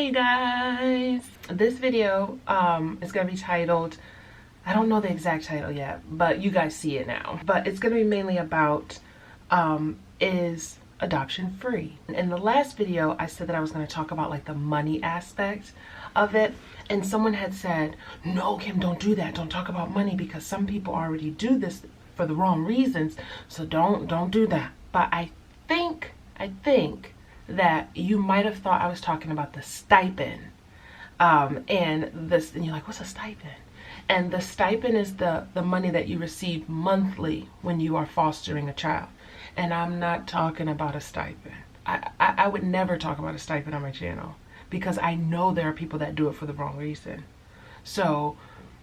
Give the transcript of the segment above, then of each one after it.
Hey guys, this video is gonna be titled, I don't know the exact title yet, but you guys see it now. But it's gonna be mainly about is adoption free? In the last video I said that I was going to talk about like the money aspect of it, and someone had said, no Kim, don't do that, don't talk about money because some people already do this for the wrong reasons, so don't do that. But I think that you might have thought I was talking about the stipend, and you're like, what's a stipend? And the stipend is the money that you receive monthly when you are fostering a child. And I'm not talking about a stipend. I would never talk about a stipend on my channel because I know there are people that do it for the wrong reason. So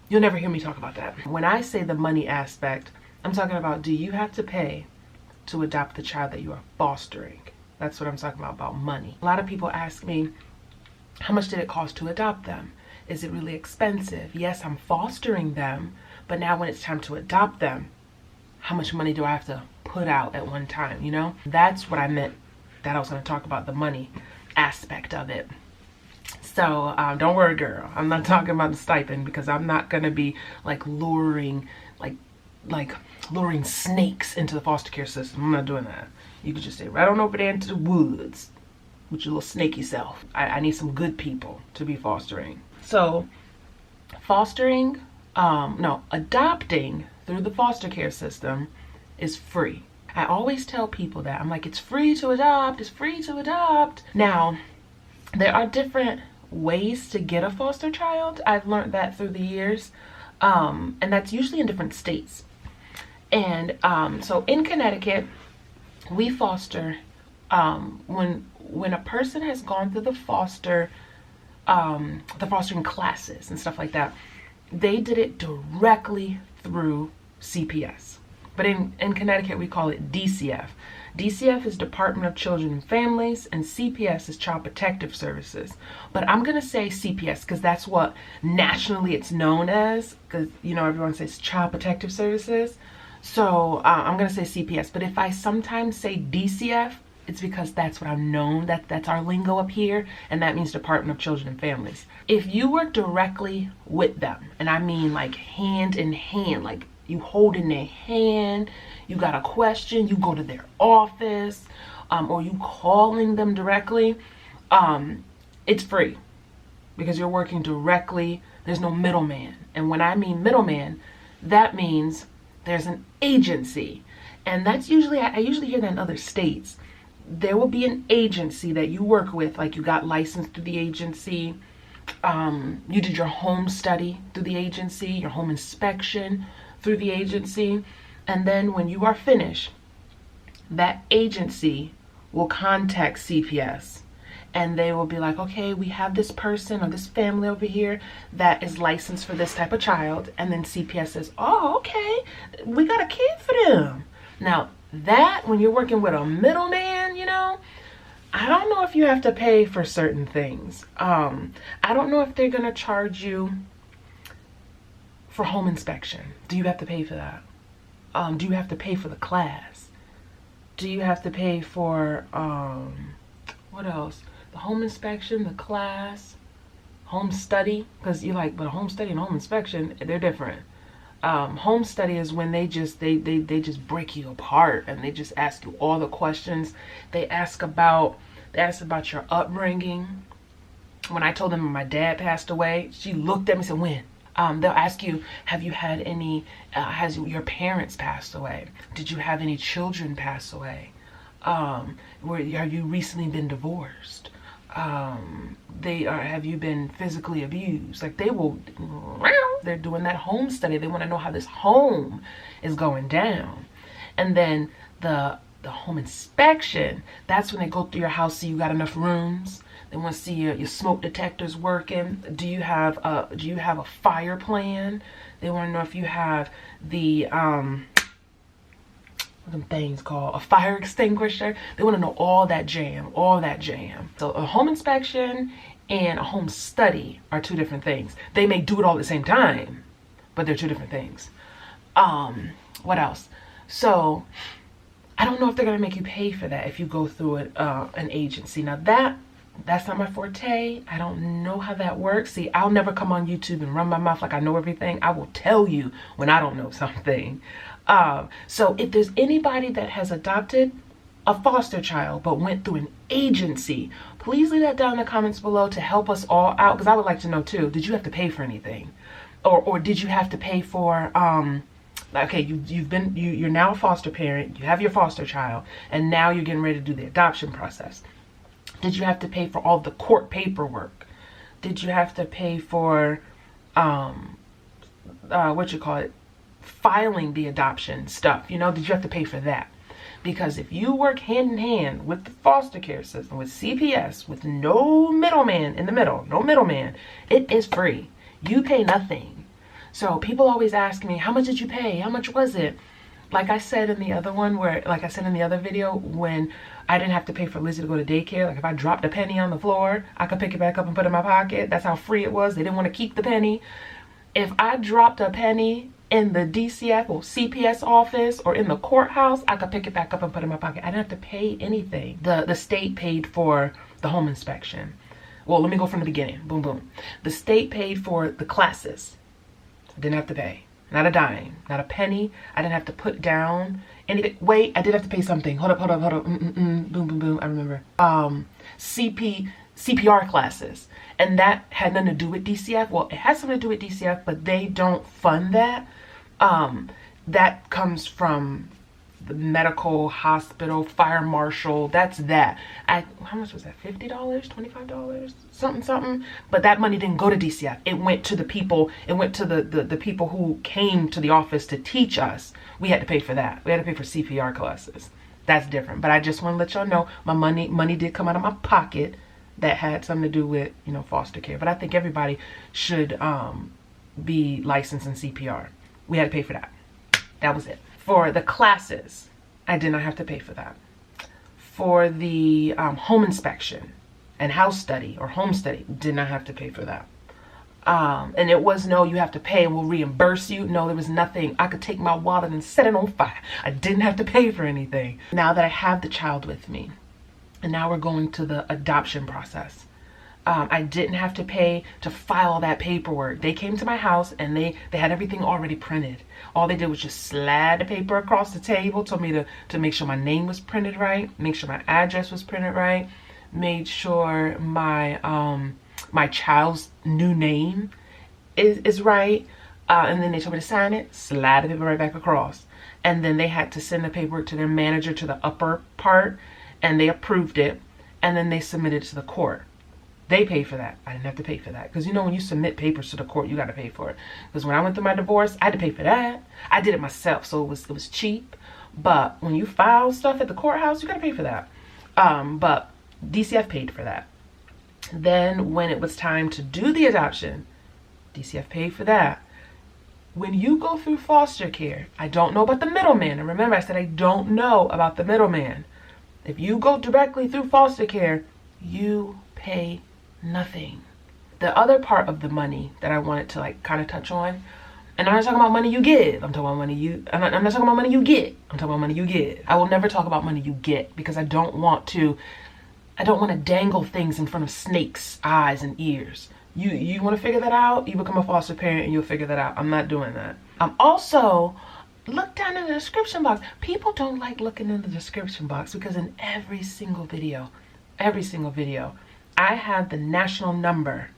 you'll never hear me talk about that. When I say the money aspect, I'm talking about, do you have to pay to adopt the child that you are fostering? That's what I'm talking about money. A lot of people ask me, how much did it cost to adopt them? Is it really expensive? Yes, I'm fostering them, but now when it's time to adopt them, how much money do I have to put out at one time, you know? That's what I meant, that I was going to talk about the money aspect of it. So don't worry, girl, I'm not talking about the stipend because I'm not going to be like luring snakes into the foster care system. I'm not doing that. You could just stay right on over there into the woods with your little snaky self. I need some good people to be fostering. So adopting through the foster care system is free. I always tell people that. I'm like, it's free to adopt, it's free to adopt. Now, there are different ways to get a foster child. I've learned that through the years, and that's usually in different states. And so in Connecticut, we foster when a person has gone through the fostering classes and stuff like that. They did it directly through CPS. But in Connecticut, we call it DCF. DCF is Department of Children and Families, and CPS is Child Protective Services. But I'm going to say CPS because that's what nationally it's known as, because, you know, everyone says Child Protective Services. So I'm going to say CPS. But if I sometimes say DCF, it's because that's what I'm known. That's our lingo up here, and that means Department of Children and Families. If you work directly with them, and I mean like hand in hand, like you hold in their hand, you got a question, you go to their office, or you calling them directly, it's free because you're working directly. There's no middleman. And when I mean middleman, that means there's an agency. And that's usually, I usually hear that in other states. There will be an agency that you work with, like you got licensed through the agency, you did your home study through the agency, your home inspection through the agency, and then when you are finished, that agency will contact CPS, and they will be like, okay, we have this person or this family over here that is licensed for this type of child, and then CPS says, oh, okay, we got a kid for them. Now, that, when you're working with a middleman, you know, I don't know if you have to pay for certain things. I don't know if they're going to charge you for home inspection. Do you have to pay for that? Do you have to pay for the class? Do you have to pay for, what else? The home inspection, the class, home study? Because you're like, but a home study and home inspection, they're different. Home study is when they just break you apart and they just ask you all the questions. They ask about your upbringing. When I told them my dad passed away, she looked at me and said, when? They'll ask you, have you had any, has your parents passed away? Did you have any children pass away? Have you recently been divorced? Have you been physically abused? Like they're doing that home study. They want to know how this home is going down. And then the home inspection, that's when they go through your house, see you got enough rooms. They want to see your smoke detectors working. Do you have a fire plan? They want to know if you have the what them things called, a fire extinguisher. They want to know all that jam. So a home inspection and a home study are two different things. They may do it all at the same time, but they're two different things. What else? So I don't know if they're going to make you pay for that if you go through an agency. Now that That's not my forte. I don't know how that works. See, I'll never come on YouTube and run my mouth like I know everything. I will tell you when I don't know something. So if there's anybody that has adopted a foster child but went through an agency, please leave that down in the comments below to help us all out, because I would like to know too, did you have to pay for anything? Or did you have to pay for, okay, you're now a foster parent, you have your foster child, and now you're getting ready to do the adoption process. Did you have to pay for all the court paperwork? Did you have to pay for, filing the adoption stuff? Did you have to pay for that? Because if you work hand in hand with the foster care system, with CPS, with no middleman in the middle, no middleman, it is free. You pay nothing. So people always ask me, how much did you pay? How much was it? Like I said in the other one, like I said in the other video, when I didn't have to pay for Lizzie to go to daycare, like if I dropped a penny on the floor, I could pick it back up and put it in my pocket. That's how free it was. They didn't want to keep the penny. If I dropped a penny in the DCF or CPS office or in the courthouse, I could pick it back up and put it in my pocket. I didn't have to pay anything. The state paid for the home inspection. Well, let me go from the beginning. Boom, boom. The state paid for the classes. I didn't have to pay. Not a dime, not a penny. I didn't have to put down anything. Wait, I did have to pay something. Hold up. Boom, boom, boom. I remember. CPR classes. And that had nothing to do with DCF. Well, it has something to do with DCF, but they don't fund that. That comes from the medical, hospital, fire marshal. That's that. How much was that? $50? $25? Something. But that money didn't go to DCF. It went to the people. It went to the people who came to the office to teach us. We had to pay for that. We had to pay for CPR classes. That's different. But I just want to let y'all know my money did come out of my pocket that had something to do with, foster care. But I think everybody should be licensed in CPR. We had to pay for that. That was it. For the classes, I did not have to pay for that. For the home inspection and house study or home study, did not have to pay for that. And it was no, you have to pay and we'll reimburse you. No, there was nothing. I could take my wallet and set it on fire. I didn't have to pay for anything. Now that I have the child with me, and now we're going to the adoption process. I didn't have to pay to file all that paperwork. They came to my house and they had everything already printed. All they did was just slide the paper across the table, told me to make sure my name was printed right, make sure my address was printed right, made sure my my child's new name is right, and then they told me to sign it, slide the paper right back across. And then they had to send the paperwork to their manager to the upper part, and they approved it, and then they submitted it to the court. They paid for that. I didn't have to pay for that. Because when you submit papers to the court, you got to pay for it. Because when I went through my divorce, I had to pay for that. I did it myself, so it was cheap. But when you file stuff at the courthouse, you got to pay for that. But DCF paid for that. Then when it was time to do the adoption, DCF paid for that. When you go through foster care, I don't know about the middleman. And remember, I said I don't know about the middleman. If you go directly through foster care, you pay nothing. The other part of the money that I wanted to kind of touch on, and I'm not talking about money you give. I'm talking about money I'm not talking about money you get. I'm talking about money you give. I will never talk about money you get because I don't want to dangle things in front of snakes' eyes and ears. You want to figure that out? You become a foster parent and you'll figure that out. I'm not doing that. I'm also, look down in the description box. People don't like looking in the description box because in every single video, I have the national number.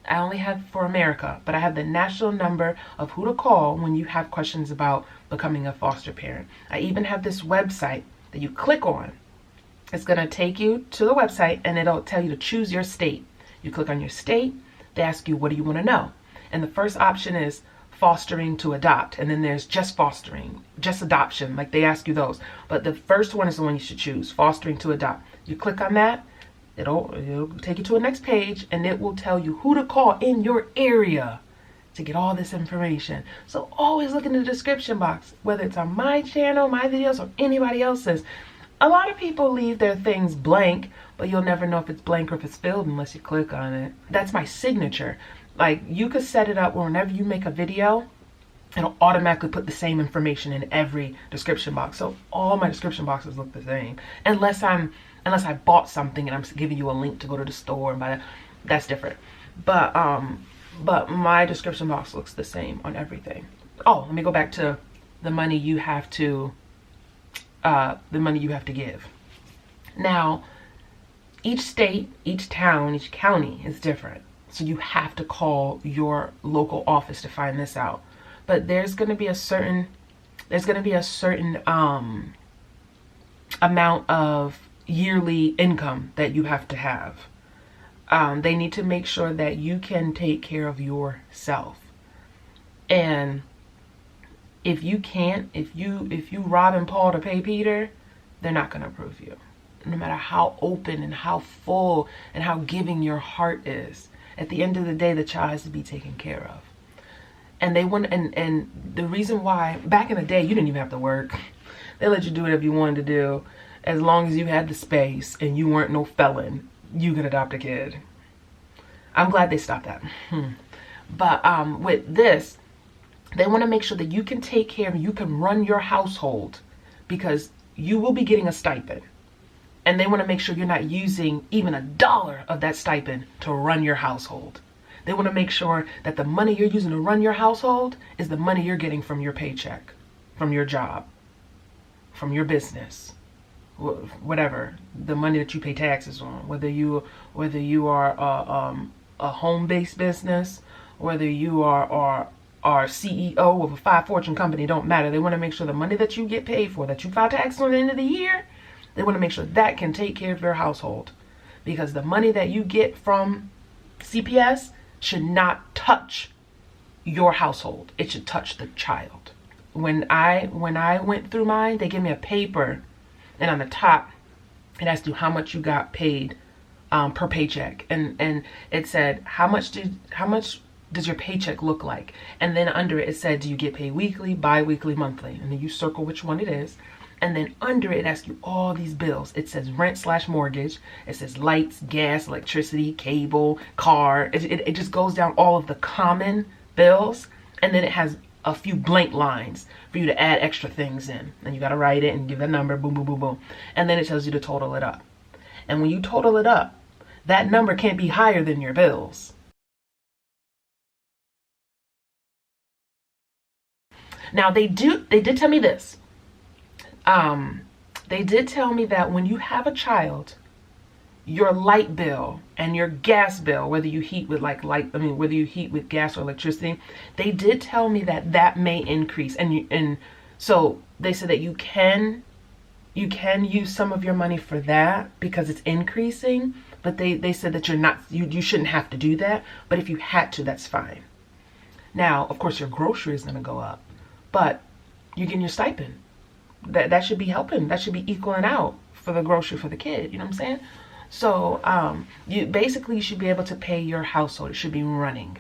I only have for America, but I have the national number of who to call when you have questions about becoming a foster parent. I even have this website that you click on. It's going to take you to the website and it'll tell you to choose your state. You click on your state, they ask you, what do you want to know? And the first option is fostering to adopt. And then there's just fostering, just adoption. Like they ask you those. But the first one is the one you should choose, fostering to adopt. You click on that. It'll take you to a next page and it will tell you who to call in your area to get all this information. So always look in the description box, whether it's on my channel, my videos, or anybody else's. A lot of people leave their things blank, but you'll never know if it's blank or if it's filled unless you click on it. That's my signature. Like you could set it up whenever you make a video it'll automatically put the same information in every description box. So all my description boxes look the same, unless I bought something and I'm giving you a link to go to the store and buy that. That's different. But my description box looks the same on everything. Oh, let me go back to the money you have to give. Now, each state, each town, each county is different. So you have to call your local office to find this out. But there's going to be a certain amount of yearly income that you have to have. They need to make sure that you can take care of yourself. And if you can't, if you robbing Paul to pay Peter, they're not going to approve you. No matter how open and how full and how giving your heart is, at the end of the day, the child has to be taken care of. And they want, and the reason why, back in the day, you didn't even have to work. They let you do whatever you wanted to do, as long as you had the space and you weren't no felon. You could adopt a kid. I'm glad they stopped that. But with this, they want to make sure that you can take care of, you can run your household, because you will be getting a stipend. And they want to make sure you're not using even $1 of that stipend to run your household. They want to make sure that the money you're using to run your household is the money you're getting from your paycheck, from your job, from your business, whatever, the money that you pay taxes on, whether you are a home-based business, whether you are CEO of a 5 Fortune company, don't matter. They want to make sure the money that you get paid for, that you file taxes on at the end of the year, they want to make sure that can take care of your household. Because the money that you get from CPS should not touch your household. It should touch the child. When I went through mine, they gave me a paper, and on the top, it asked you how much you got paid per paycheck, and it said how much does your paycheck look like, and then under it said, do you get paid weekly, bi-weekly, monthly, and then you circle which one it is. And then under it asks you all these bills. It says rent/mortgage. It says lights, gas, electricity, cable, car. It just goes down all of the common bills. And then it has a few blank lines for you to add extra things in. And you got to write it and give a number, boom, boom, boom, boom. And then it tells you to total it up. And when you total it up, that number can't be higher than your bills. Now they did tell me this. They did tell me that when you have a child, your light bill and your gas bill, whether you heat with whether you heat with gas or electricity, they did tell me that may increase. And so they said that you can use some of your money for that because it's increasing, but they said that you shouldn't have to do that. But if you had to, that's fine. Now, of course, your grocery is going to go up, but you're getting your stipend. That should be helping. That should be equaling out for the grocery for the kid. You know what I'm saying? So you should be able to pay your household. It should be running.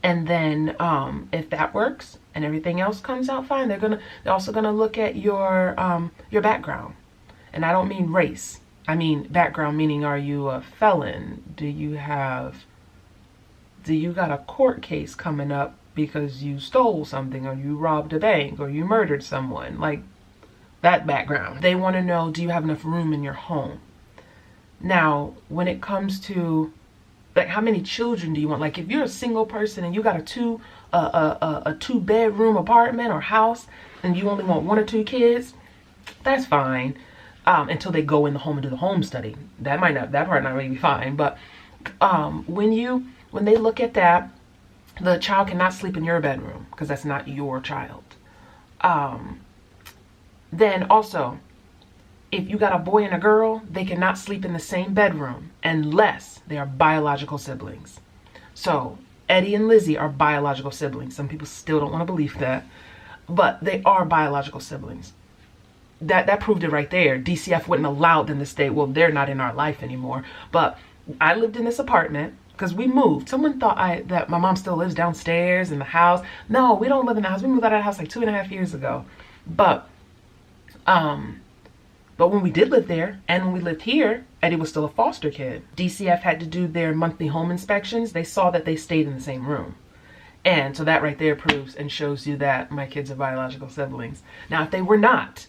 And then if that works and everything else comes out fine, they're also gonna look at your background. And I don't mean race. I mean background, meaning, are you a felon? Do you got a court case coming up because you stole something, or you robbed a bank, or you murdered someone? Like that background. They want to know, do you have enough room in your home? Now, when it comes to like how many children do you want? Like if you're a single person and you got a 2-bedroom apartment or house and you only want 1 or 2 kids, that's fine. Until they go in the home and do the home study. That part not really be fine. But when they look at that, the child cannot sleep in your bedroom because that's not your child. Then also, if you got a boy and a girl, they cannot sleep in the same bedroom unless they are biological siblings. So Eddie and Lizzie are biological siblings. Some people still don't want to believe that, but they are biological siblings. That proved it right there. DCF wouldn't allow them to stay. Well, they're not in our life anymore. But I lived in this apartment because we moved. Someone thought that my mom still lives downstairs in the house. No, we don't live in the house. We moved out of the house like 2.5 years ago. But when we did live there and when we lived here, Eddie was still a foster kid. DCF had to do their monthly home inspections. They saw that they stayed in the same room. And so that right there proves and shows you that my kids are biological siblings. Now, if they were not,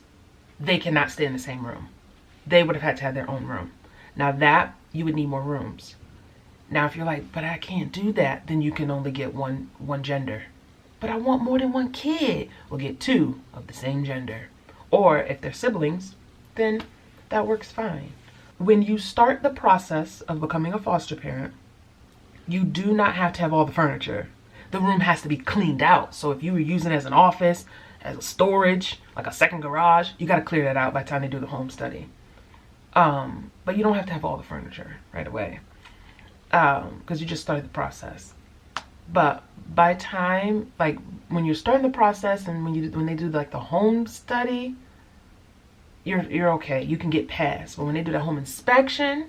they cannot stay in the same room. They would have had to have their own room. Now that, you would need more rooms. Now, if you're like, but I can't do that, then you can only get one gender. But I want more than one kid. We'll get two of the same gender. Or if they're siblings, then that works fine. When you start the process of becoming a foster parent, you do not have to have all the furniture. The room has to be cleaned out. So if you were using it as an office, as a storage, like a second garage, you got to clear that out by the time they do the home study. But you don't have to have all the furniture right away, because you just started the process. But by time, like when you're starting the process and when they do like the home study, you're okay. You can get past. But when they do the home inspection,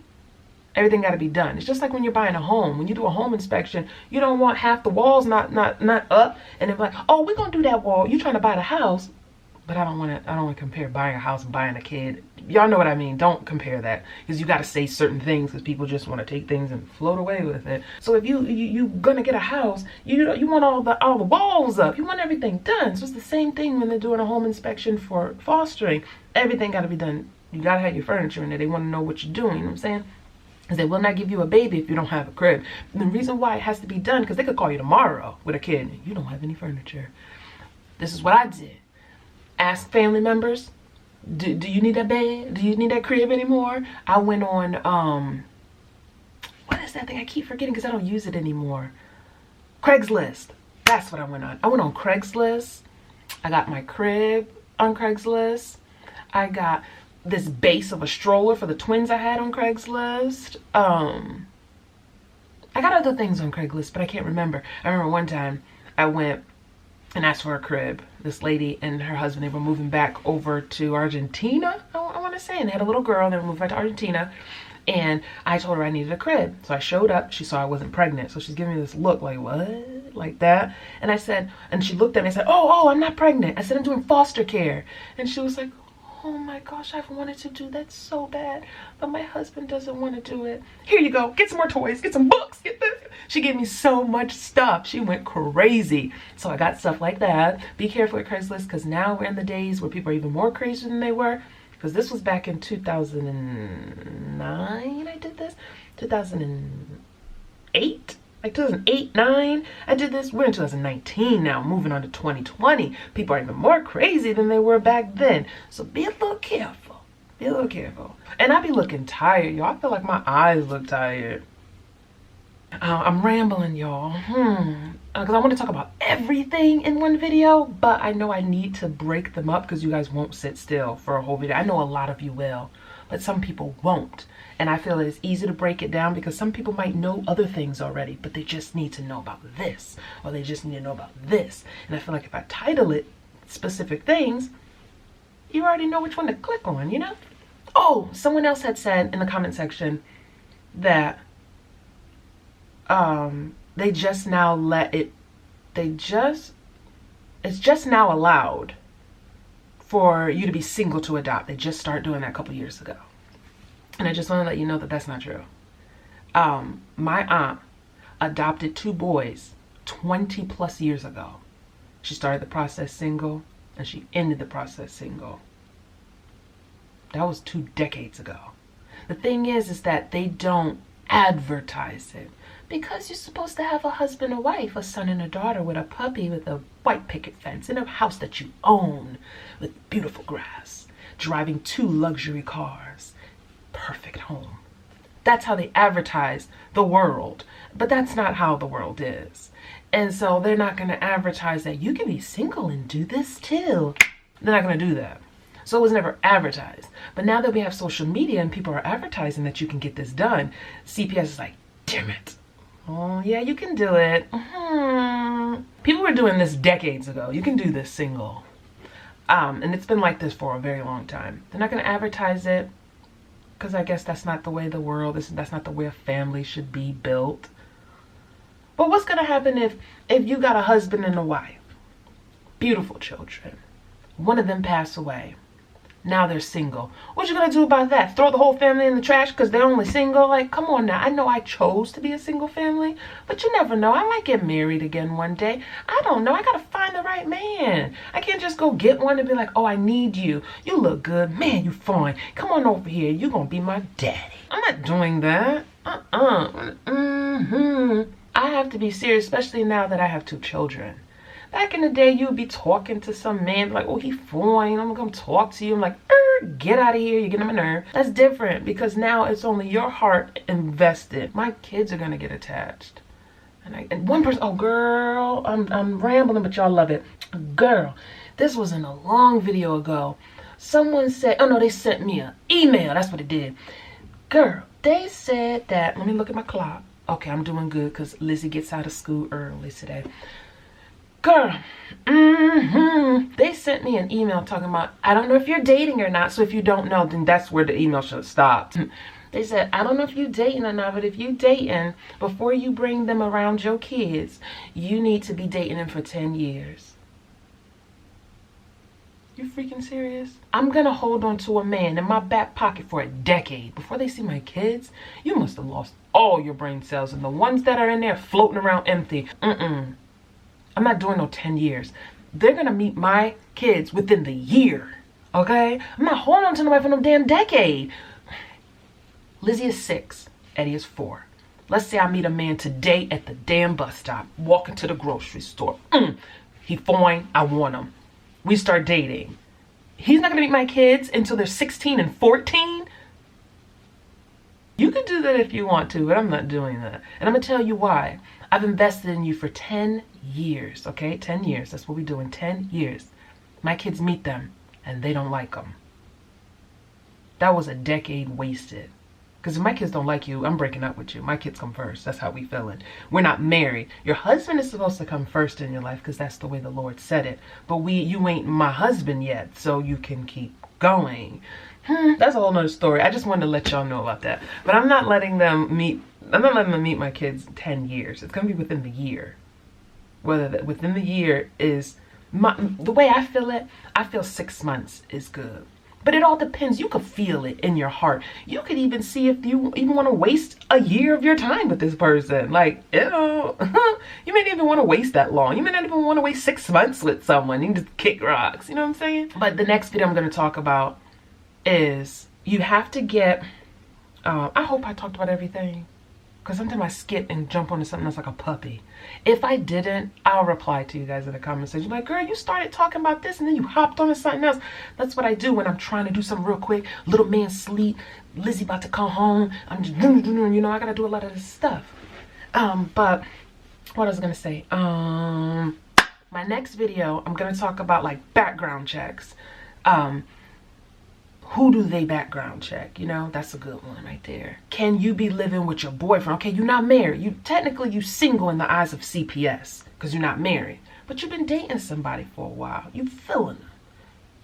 everything got to be done. It's just like when you're buying a home. When you do a home inspection, you don't want half the walls not up, and they're like, oh, we're gonna do that wall. You're trying to buy the house, but I don't want to compare buying a house and buying a kid. Y'all know what I mean. Don't compare that, because you got to say certain things because people just want to take things and float away with it. So if you gonna get a house, you want all the walls up. You want everything done. So it's the same thing when they're doing a home inspection for fostering. Everything got to be done. You got to have your furniture in there. They want to know what you're doing. You know what I'm saying? Because they will not give you a baby if you don't have a crib. And the reason why it has to be done, because they could call you tomorrow with a kid and you don't have any furniture. This is what I did. Ask family members, do you need that bed? Do you need that crib anymore? I went on, what is that thing? I keep forgetting because I don't use it anymore. Craigslist. That's what I went on. I went on Craigslist. I got my crib on Craigslist. I got this base of a stroller for the twins I had on Craigslist. I got other things on Craigslist, but I can't remember. I remember one time I went and asked for a crib. This lady and her husband, they were moving back over to Argentina, I want to say, and they had a little girl, and they were moving back to Argentina, and I told her I needed a crib. So I showed up. She saw I wasn't pregnant, so she's giving me this look like, what? Like that. And I said, and she looked at me and said, oh, I'm not pregnant. I said, I'm doing foster care. And she was like, oh my gosh, I've wanted to do that so bad, but my husband doesn't want to do it. Here you go. Get some more toys. Get some books. Get this. She gave me so much stuff. She went crazy. So I got stuff like that. Be careful with Craigslist, because now we're in the days where people are even more crazy than they were. Because this was back in 2009 I did this. 2008? Like 2008, 9, I did this. We're in 2019 now, moving on to 2020. People are even more crazy than they were back then. So be a little careful. Be a little careful. And I be looking tired, y'all. I feel like my eyes look tired. I'm rambling, y'all. Because I want to talk about everything in one video, but I know I need to break them up because you guys won't sit still for a whole video. I know a lot of you will, but some people won't. And I feel it's easy to break it down because some people might know other things already, but they just need to know about this, or they just need to know about this. And I feel like if I title it specific things, you already know which one to click on, you know? Oh, someone else had said in the comment section that they just now it's just now allowed for you to be single to adopt. They just started doing that a couple years ago. And I just want to let you know that that's not true. My aunt adopted 2 boys 20 plus years ago. She started the process single and she ended the process single. That was 2 decades ago. The thing is that they don't advertise it, because you're supposed to have a husband, a wife, a son and a daughter with a puppy, with a white picket fence, in a house that you own, with beautiful grass, driving 2 luxury cars. Perfect home. That's how they advertise the world, but that's not how the world is. And so they're not going to advertise that you can be single and do this too. They're not going to do that. So it was never advertised. But now that we have social media and people are advertising that you can get this done, CPS is like, damn it. Oh yeah, you can do it. People were doing this decades ago. You can do this single. And it's been like this for a very long time. They're not going to advertise it, because I guess that's not the way the world is. That's not the way a family should be built. But what's going to happen if you got a husband and a wife, beautiful children, one of them pass away, Now they're single. What you gonna do about that? Throw the whole family in the trash because they're only single? Like, come on now. I know I chose to be a single family, but you never know. I might get married again one day. I don't know. I gotta find the right man. I can't just go get one and be like, oh, I need you. You look good. Man, you fine. Come on over here. You gonna be my daddy. I'm not doing that. I have to be serious, especially now that I have 2 children. Back in the day, you'd be talking to some man like, oh, he fine. I'm gonna come talk to you. I'm like, get out of here. You're getting on my nerve. That's different because now it's only your heart invested. My kids are gonna get attached. And one person, oh girl, I'm rambling, but y'all love it. Girl, this was in a long video ago. Someone said, oh no, they sent me an email. That's what it did. Girl, they said that, let me look at my clock. Okay, I'm doing good because Lizzie gets out of school early today. Girl, they sent me an email talking about, I don't know if you're dating or not, so if you don't know, then that's where the email should have stopped. They said, I don't know if you're dating or not, but if you're dating, before you bring them around your kids, you need to be dating them for 10 years. You freaking serious? I'm gonna hold on to a man in my back pocket for a decade before they see my kids? You must have lost all your brain cells, and the ones that are in there floating around empty. I'm not doing no 10 years. They're gonna meet my kids within the year, okay? I'm not holding on to nobody for no damn decade. Lizzie is 6, Eddie is 4. Let's say I meet a man today at the damn bus stop, walking to the grocery store. He fine, I want him. We start dating. He's not gonna meet my kids until they're 16 and 14. You can do that if you want to, but I'm not doing that. And I'm gonna tell you why. I've invested in you for 10 years, okay? 10 years, that's what we do in 10 years. My kids meet them and they don't like them. That was a decade wasted. Because if my kids don't like you, I'm breaking up with you. My kids come first. That's how we feeling. We're not married. Your husband is supposed to come first in your life because that's the way the Lord said it. But you ain't my husband yet, so you can keep going. That's a whole nother story. I just wanted to let y'all know about that. But I'm not letting them meet my kids 10 years. It's going to be within the year. Whether within the year is, the way I feel it, I feel 6 months is good. But it all depends. You could feel it in your heart. You could even see if you even want to waste a year of your time with this person. Like, you may not even want to waste that long. You may not even want to waste 6 months with someone. You can just kick rocks. You know what I'm saying? But the next video I'm going to talk about is you have to get, I hope I talked about everything. Because sometimes I skip and jump onto something that's like a puppy. If I didn't, I'll reply to you guys in the comment section. Like, girl, you started talking about this and then you hopped onto something else. That's what I do when I'm trying to do something real quick. Little man sleep. Lizzie about to come home. I'm just, you know, I got to do a lot of this stuff. But what I was going to say. My next video, I'm going to talk about like background checks. Who do they background check? You know, that's a good one right there. Can you be living with your boyfriend? Okay, you're not married. Technically, you single in the eyes of CPS because you're not married. But you've been dating somebody for a while. You feeling him.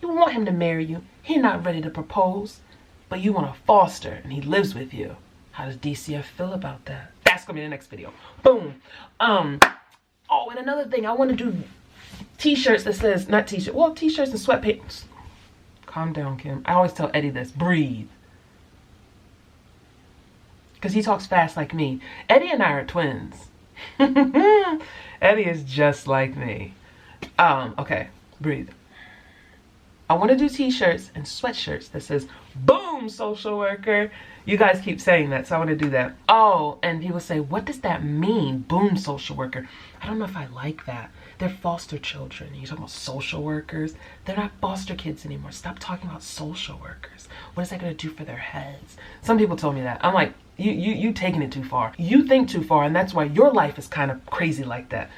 You want him to marry you. He's not ready to propose, but you want to foster and he lives with you. How does DCF feel about that? That's going to be the next video. Boom. Oh, and another thing. I want to do t-shirts that says, not t-shirts, well, t-shirts and sweatpants. Calm down, Kim. I always tell Eddie this. Breathe. Because he talks fast like me. Eddie and I are twins. Eddie is just like me. Okay. Breathe. I want to do t-shirts and sweatshirts that says, boom, social worker. You guys keep saying that, so I want to do that. Oh, and people say, what does that mean? Boom, social worker. I don't know if I like that. They're foster children. You're talking about social workers. They're not foster kids anymore. Stop talking about social workers. What is that going to do for their heads? Some people told me that. I'm like, you taking it too far. You think too far, and that's why your life is kind of crazy like that.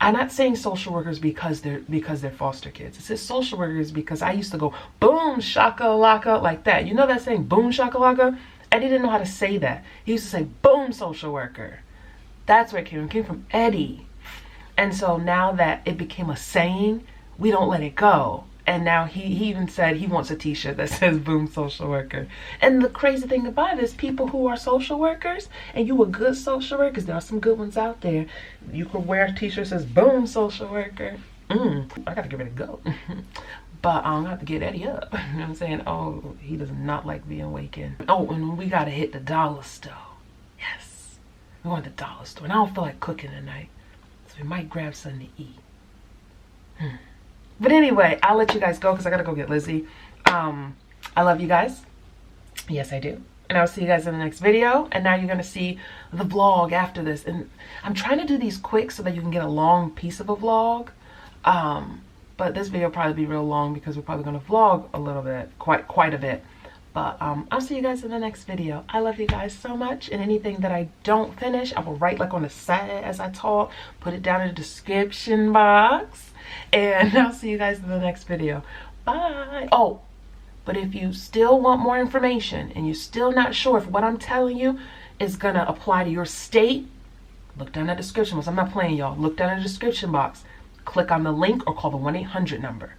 I'm not saying social workers because they're foster kids. It says social workers because I used to go boom shakalaka like that. You know that saying boom shakalaka? Eddie didn't know how to say that. He used to say boom social worker. That's where it came from. It came from Eddie. And so now that it became a saying, we don't let it go. And now he even said he wants a t-shirt that says boom social worker. And the crazy thing about it is people who are social workers and you a good social worker, because there are some good ones out there, you could wear a t-shirt that says boom social worker. I gotta get ready to go. But I'm gonna have to get Eddie up. You know what I'm saying? Oh, he does not like being awakened. Oh, and we gotta hit the dollar store. Yes, we want the dollar store. And I don't feel like cooking tonight, so we might grab something to eat. But anyway, I'll let you guys go because I gotta go get Lizzie. I love you guys. Yes, I do. And I'll see you guys in the next video. And now you're gonna see the vlog after this. And I'm trying to do these quick so that you can get a long piece of a vlog. But this video will probably be real long because we're probably gonna vlog a little bit, quite a bit. But I'll see you guys in the next video. I love you guys so much. And anything that I don't finish, I will write like on the side as I talk, put it down in the description box. And I'll see you guys in the next video. Bye. Oh, but if you still want more information and you're still not sure if what I'm telling you is gonna apply to your state, look down in the description box. I'm not playing, y'all. Look down in the description box. Click on the link or call the 1-800 number.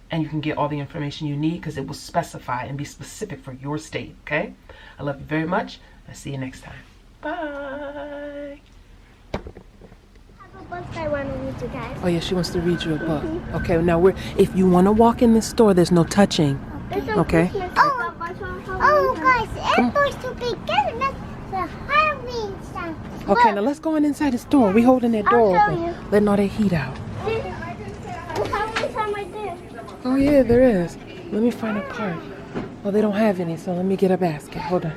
And you can get all the information you need because it will specify and be specific for your state, okay? I love you very much. I'll see you next time. Bye. I want to read you guys. Oh yeah, she wants to read you a book. Okay, now if you want to walk in this store, there's no touching. Okay? Oh guys, it's supposed to be good. That's the Halloween stuff. Okay, now let's go on inside the store. We holding that door I'll show open. you. Letting all that heat out. There's Halloween time right there. Oh yeah, there is. Let me find a card. Well, they don't have any, so let me get a basket. Hold on.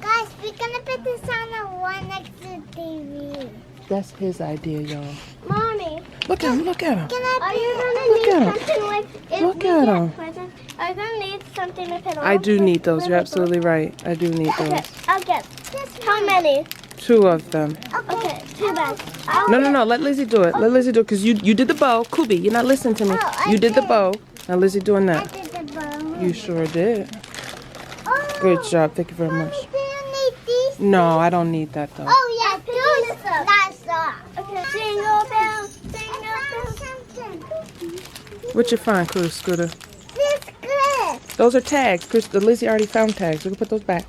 Guys, we're gonna put this on the one next to the TV. That's his idea, y'all. Mommy, Look at him, look at him. are you gonna Look need at 'em. something like if Look we at get 'em. presents? Are you gonna need something to put on? I do need those. You're absolutely right. I do need Okay, those. I'll get. How many? 2 of them. Okay, 2 bags. No. Let Lizzie do it. Let Lizzie do it because you did the bow. Kubi, you're not listening to me. Oh, I You did the did. bow. Now Lizzie doing I that. did the bow. You sure did. Oh, Good job. Thank you very much. Mommy, do you need these? No, I don't need that though. Oh yeah, do that's all. Okay. Jingle bells, What you find, Cruise Scooter? This good. Those are tags. Lizzie already found tags. We can put those back.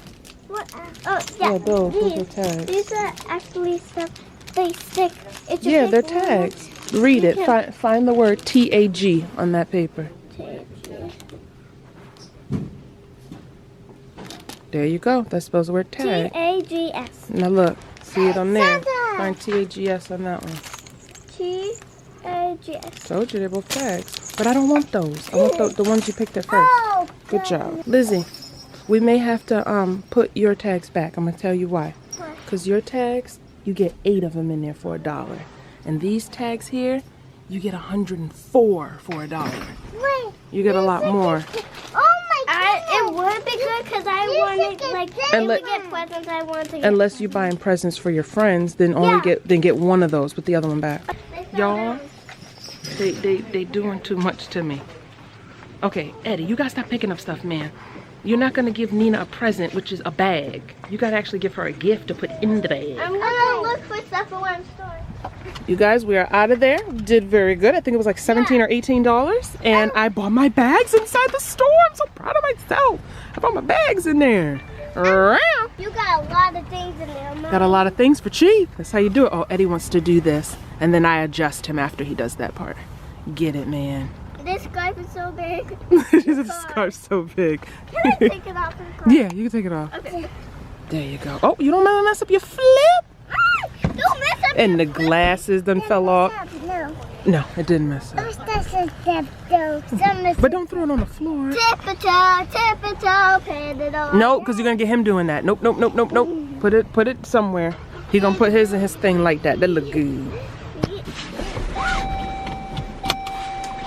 What? Oh yeah. Yeah, those These. are tags. These are actually stuff they stick. It's just Yeah, like they're little tags. Read it. Find the word TAG on that paper. There you go. That's supposed to word tag. TAGS. Now look. See it on there. Santa. Find TAGS on that one. TAGS. Told you they're both tags. But I don't want those. I want the ones you picked at first. Oh, Good job. Lizzie, we may have to put your tags back. I'm going to tell you why. Why? Because your tags, you get 8 of them in there for $1. And these tags here, you get 104 for $1. Wait. You get a lot more. Oh my god. It would be good because I wanted like And if we get presents. I want to get. Unless you buying presents for your friends, then get one of those. Put the other one back. Y'all, they doing too much to me. Okay, Eddie, you gotta stop picking up stuff, man. You're not gonna give Nina a present, which is a bag. You gotta actually give her a gift to put in the bag. I'm gonna look for stuff for one store. You guys, we are out of there. We did very good. I think it was like $17 or $18. And I bought my bags inside the store. I'm so proud of myself. I bought my bags in there. You got a lot of things in there, Mom. Got a lot of things for cheap. That's how you do it. Oh, Eddie wants to do this. And then I adjust him after he does that part. Get it, man. This scarf is so big. This scarf's so big. Can I take it off? Yeah, you can take it off. Okay. There you go. Oh, you don't want to mess up your flip? Don't mess up. And the glasses done fell off. No. No, it didn't mess up. But don't throw it on the floor. Tip-a-toe, tip-a-toe, pat it on. No, because you're gonna get him doing that. Nope. Put it somewhere. He gonna put his in his thing like that. That look good.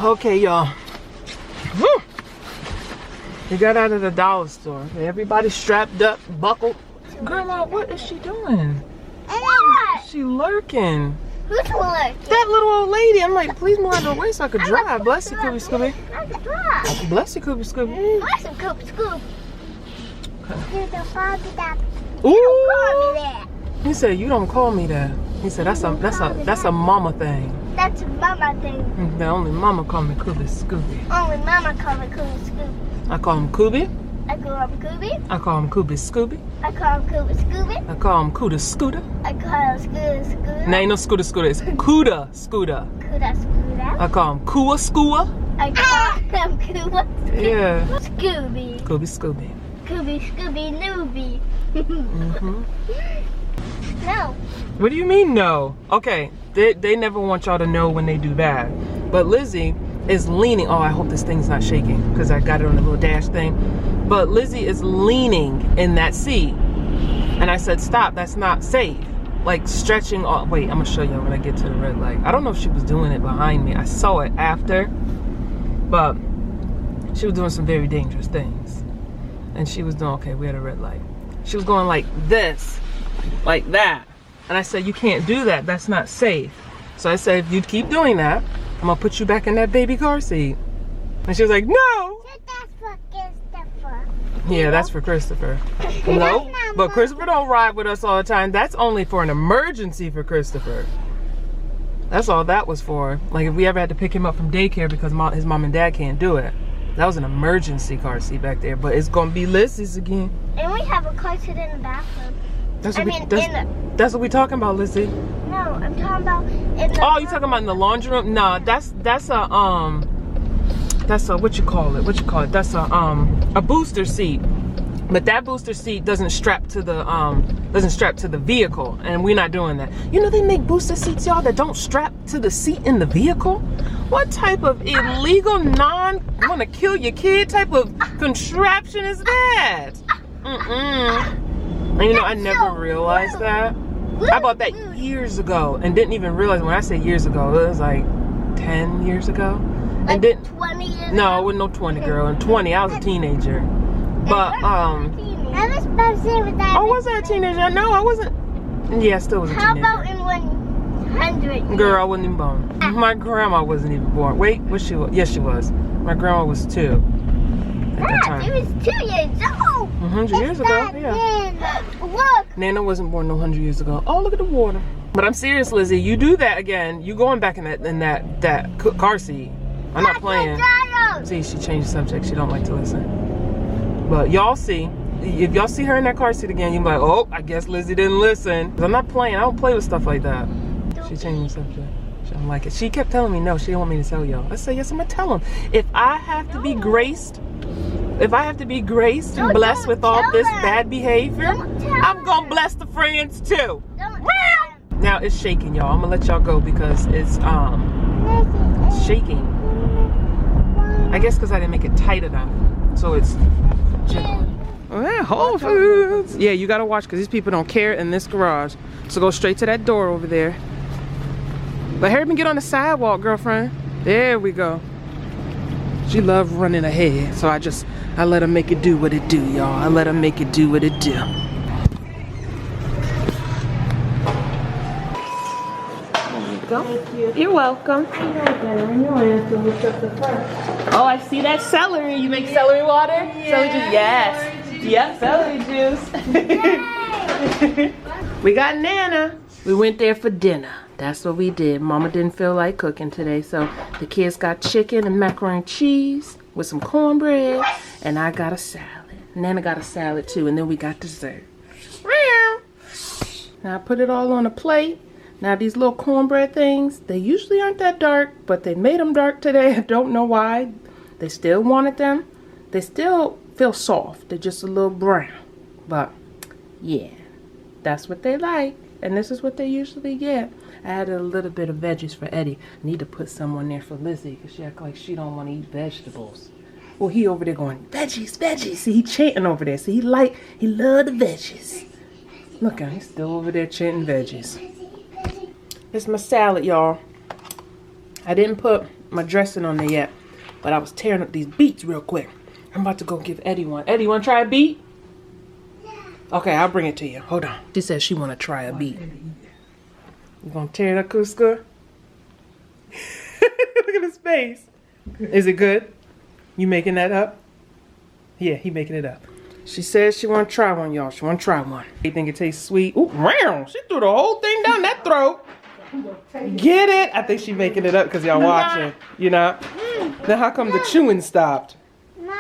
Okay, y'all. Woo! We got out of the dollar store. Everybody strapped up, buckled. Grandma, what is she doing? She lurking. Who's lurking? That little old lady. I'm like, please move out of the way so I could drive. Bless you, Scooby Scooby. Bless you, Scooby Scooby. Bless you, Scoop Scoop. There's a foggy dog. Ooh! He said, you don't call me that. He said, that's a mama thing. That's a mama thing. The only mama call me Scooby Scooby. Only mama call me Scooby Scoop. I call him Scooby. I call him Scooby. I call him Scooby Scooby. I call him Scooby Scooby. I call him Cuda Scooter. I call him Scooter Scooter. No, ain't no Scooter Scooter. It's Cuda Scooter. Cuda Scooter. I call him Kua Skua. I call them Yeah. Scooby. Scooby. Scooby Nooby. No. What do you mean no? Okay, they never want y'all to know when they do bad. But Lizzie is leaning. Oh, I hope this thing's not shaking because I got it on the little dash thing. But Lizzie is leaning in that seat. And I said, stop, that's not safe. Like stretching off. Wait, I'm gonna show you when I get to the red light. I don't know if she was doing it behind me. I saw it after. But she was doing some very dangerous things. And she was doing, okay, we had a red light. She was going like this, like that. And I said, you can't do that. That's not safe. So I said, if you keep doing that, I'm gonna put you back in that baby car seat. And she was like, no. That's for Christopher. Yeah, that's for Christopher. No, but Christopher don't ride with us all the time. That's only for an emergency for Christopher. That's all that was for. Like if we ever had to pick him up from daycare because his mom and dad can't do it. That was an emergency car seat back there. But it's gonna be Lizzie's again. And we have a car seat in the bathroom. That's what we talking about, Lizzie. No, I'm talking about in the Oh, you talking about in the laundry room? No, that's a what you call it? That's a booster seat. But that booster seat doesn't strap to the vehicle, and we're not doing that. You know they make booster seats, y'all, that don't strap to the seat in the vehicle? What type of illegal, wanna kill your kid type of contraption is that? And you know, I never realized that. I bought that years ago and didn't even realize. When I say years ago, it was like 10 years ago. Like and 20 years No, ago? it wasn't no 20, girl. In 20, I was a teenager. But I was supposed to say with that. oh, was I a teenager? No, I wasn't. Yeah, I still was a How teenager. about in 100? Girl, I wasn't even born. My grandma wasn't even born. Wait, was she? Yes, she was. My grandma was 2 at that time. She was 2 years old. 100 years ago, yeah. Look. Nana wasn't born no 100 years ago. Oh, look at the water. But I'm serious, Lizzie. You do that again, you going back in that car seat. I'm not playing. See, she changed the subject. She don't like to listen. But y'all see, if y'all see her in that car seat again, you're like, oh, I guess Lizzie didn't listen. 'Cause I'm not playing. I don't play with stuff like that. She changed the subject. She don't like it. She kept telling me no. She didn't want me to tell y'all. I said, yes, I'm gonna tell them. If I have to be graced, and blessed with all this bad behavior, I'm gonna bless the friends too. Now it's shaking, y'all. I'm gonna let y'all go because it's shaking. I guess because I didn't make it tight enough, so it's jiggling. Oh, yeah, Whole Foods. Yeah, you gotta watch because these people don't care in this garage. So go straight to that door over there. But hurry up and get on the sidewalk, girlfriend. There we go. She loved running ahead, so I let her make it do what it do, y'all. I let her make it do what it do. Go. You're welcome. Oh, I see that celery. You make celery water? Yeah. Celery juice? Yes. Yep, celery juice. We got Nana. We went there for dinner. That's what we did. Mama didn't feel like cooking today, so the kids got chicken and macaroni and cheese with some cornbread, and I got a salad. Nana got a salad too, and then we got dessert. Now I put it all on a plate. Now these little cornbread things, they usually aren't that dark, but they made them dark today. I don't know why. They still wanted them. They still feel soft. They're just a little brown. But yeah, that's what they like. And this is what they usually get. I added a little bit of veggies for Eddie. Need to put some on there for Lizzie because she acts like she don't want to eat vegetables. Well, he over there going, veggies, veggies. See, he chanting over there. See, he love the veggies. Look at him, he's still over there chanting veggies. It's my salad, y'all. I didn't put my dressing on there yet, but I was tearing up these beets real quick. I'm about to go give Eddie one. Eddie, you want to try a beet? Okay, I'll bring it to you. Hold on. She says she want to try a beet. You gonna tear it up, Cusco? Look at his face. Is it good? You making that up? Yeah, he making it up. She says she want to try one, y'all. She want to try one. You think it tastes sweet? Ooh, round. She threw the whole thing down that throat. Get it? I think she making it up because y'all watching. You know? Now how come the chewing stopped? No.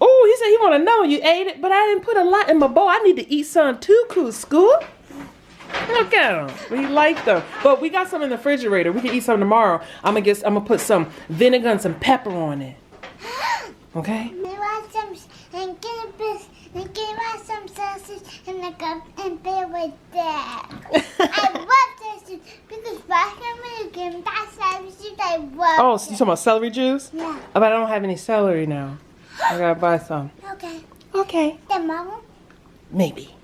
Oh, he said he want to know you ate it, but I didn't put a lot in my bowl. I need to eat some too, Cusco. Look at them. We like them. But we got some in the refrigerator. We can eat some tomorrow. I'm gonna put some vinegar and some pepper on it. Okay? And give us some sausage and bear with that. I love sausage because last time we gave me that sausage, I love Oh, so you talking about celery juice? Yeah. But I don't have any celery now. I gotta buy some. Okay. Okay. Then Mama? Maybe.